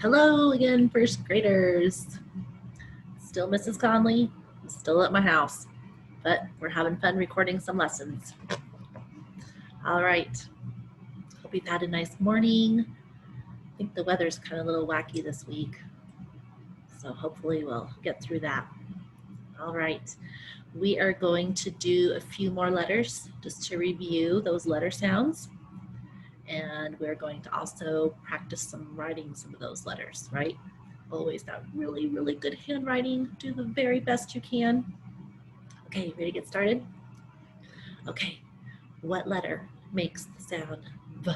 Hello again, first graders. Still Mrs. Conley, still at my house, but we're having fun recording some lessons. All right, hope you've had a nice morning. I think the weather's kind of a little wacky this week, so hopefully we'll get through that. All right, we are going to do a few more letters just to review those letter sounds. And we're going to also practice some writing some of those letters, right? Always that really, really good handwriting. Do the very best you can. Okay, ready to get started? Okay, what letter makes the sound V?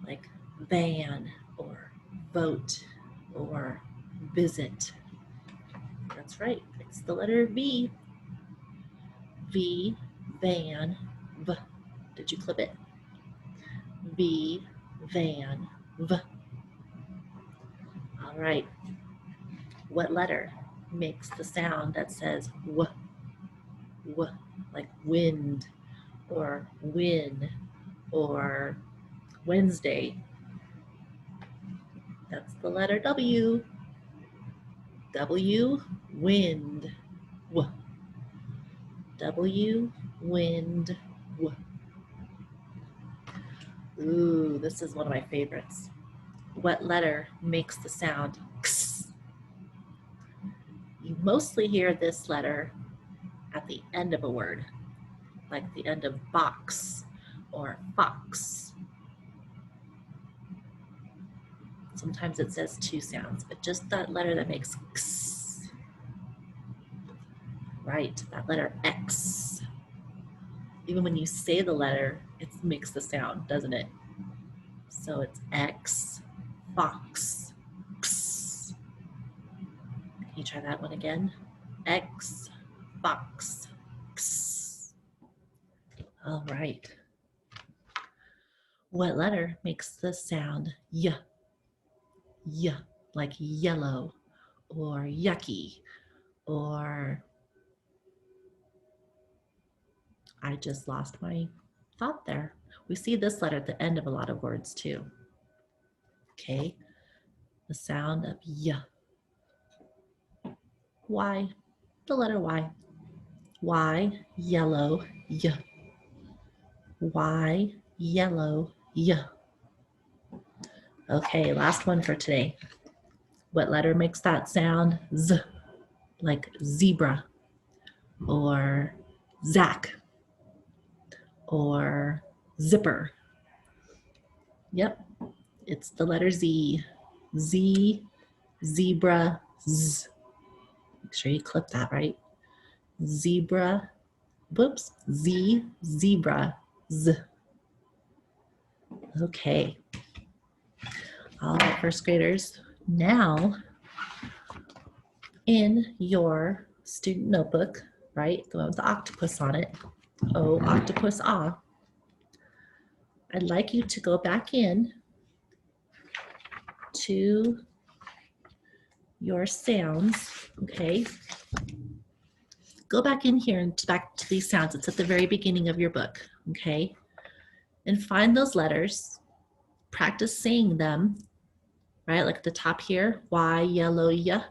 Like van or vote or visit. That's right, it's the letter V. V, van, V. Did you clip it? V, van, V. All right. What letter makes the sound that says W? W, like wind or win or Wednesday? That's the letter W. W, wind, W. W, wind, W. Ooh, this is one of my favorites. What letter makes the sound X? You mostly hear this letter at the end of a word, like the end of box or fox. Sometimes it says two sounds, but just that letter that makes X. Right, that letter X. Even when you say the letter, it makes the sound, doesn't it? So it's X, fox, X. Can you try that one again? X, fox, X. All right. What letter makes the sound Y? Y, like yellow or yucky or I just lost my thought there. We see this letter at the end of a lot of words too. Okay, the sound of Y. Y, the letter Y. Y, yellow, Y. Y, yellow, Y. Okay, last one for today. What letter makes that sound Z, like zebra or Zach or zipper? Yep, it's the letter Z. Z, zebra, Z. Make sure you clip that right. Zebra, whoops, Z, zebra, Z. Okay. All right, first graders. Now, in your student notebook, right, the one with the octopus on it, O, octopus, ah, I'd like you to go back in to your sounds, okay? Go back in here and back to these sounds. It's at the very beginning of your book, okay? And find those letters, practice saying them, right? Like at the top here, Y, yellow, Y. I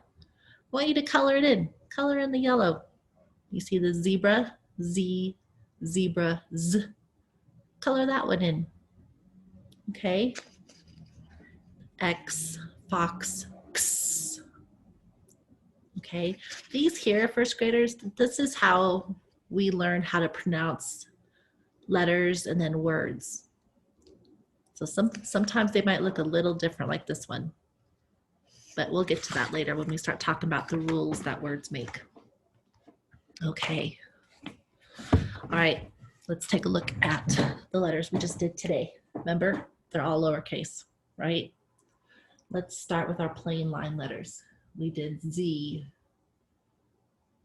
want you to color it in. Color in the yellow. You see the zebra, Z, zebra, Z. Color that one in, okay? X, fox, X. Okay, these here, first graders, this is how we learn how to pronounce letters and then words. So sometimes they might look a little different like this one, but we'll get to that later when we start talking about the rules that words make. Okay, all right, let's take a look at the letters we just did today. Remember, they're all lowercase, right? Let's start with our plain line letters. We did Z,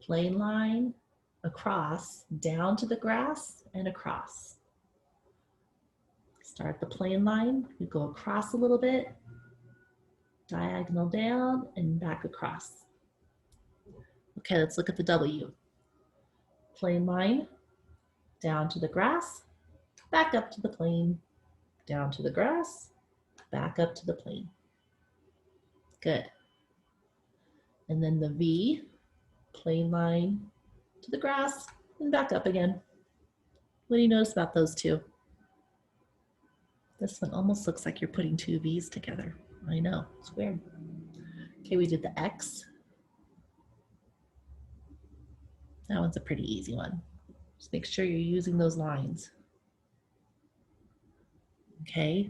plain line, across, down to the grass, and across. Start the plain line, we go across a little bit, diagonal down, and back across. Okay, let's look at the W. Plain line, down to the grass, back up to the plain, down to the grass, back up to the plain. Good. And then the V, plain line to the grass and back up again. What do you notice about those two? This one almost looks like you're putting two V's together. I know, it's weird. Okay, we did the X. That one's a pretty easy one. Just make sure you're using those lines. Okay.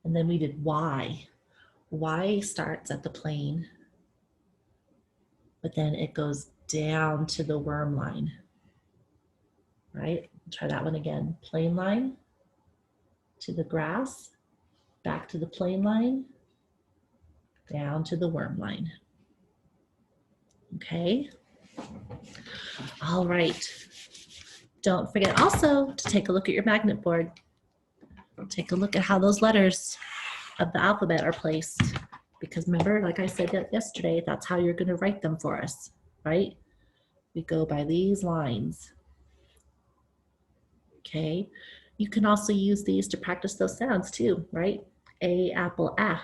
And then we did Y. Y starts at the plane, but then it goes down to the worm line. Right? Try that one again. Plane line to the grass, back to the plane line, down to the worm line. Okay. All right. Don't forget also to take a look at your magnet board. Take a look at how those letters of the alphabet are placed. Because remember, like I said yesterday, that's how you're going to write them for us, right? We go by these lines. Okay. You can also use these to practice those sounds too, right? A, apple, A.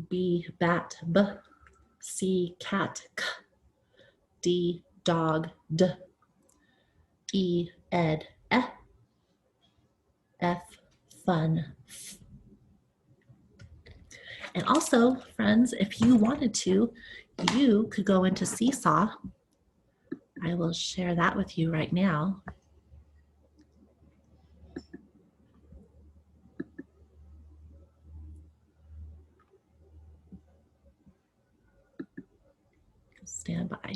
B, bat, B. C, cat, K. D, dog, D. E, ed, E. F, fun, F. And also, friends, if you wanted to, you could go into Seesaw. I will share that with you right now. Stand by.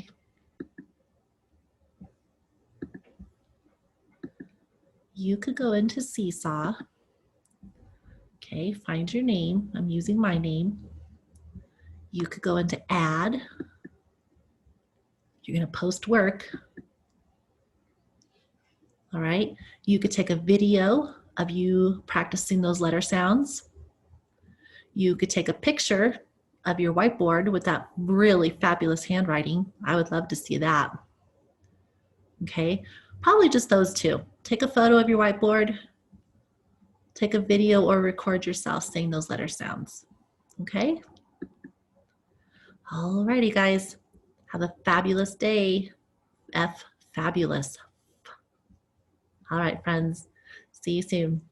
You could go into Seesaw. Okay, find your name. I'm using my name. You could go into add. You're going to post work. All right. You could take a video of you practicing those letter sounds. You could take a picture of your whiteboard with that really fabulous handwriting. I would love to see that. Okay. Probably just those two. Take a photo of your whiteboard. Take a video or record yourself saying those letter sounds. Okay. All righty, guys. Have a fabulous day. F, fabulous. All right, friends. See you soon.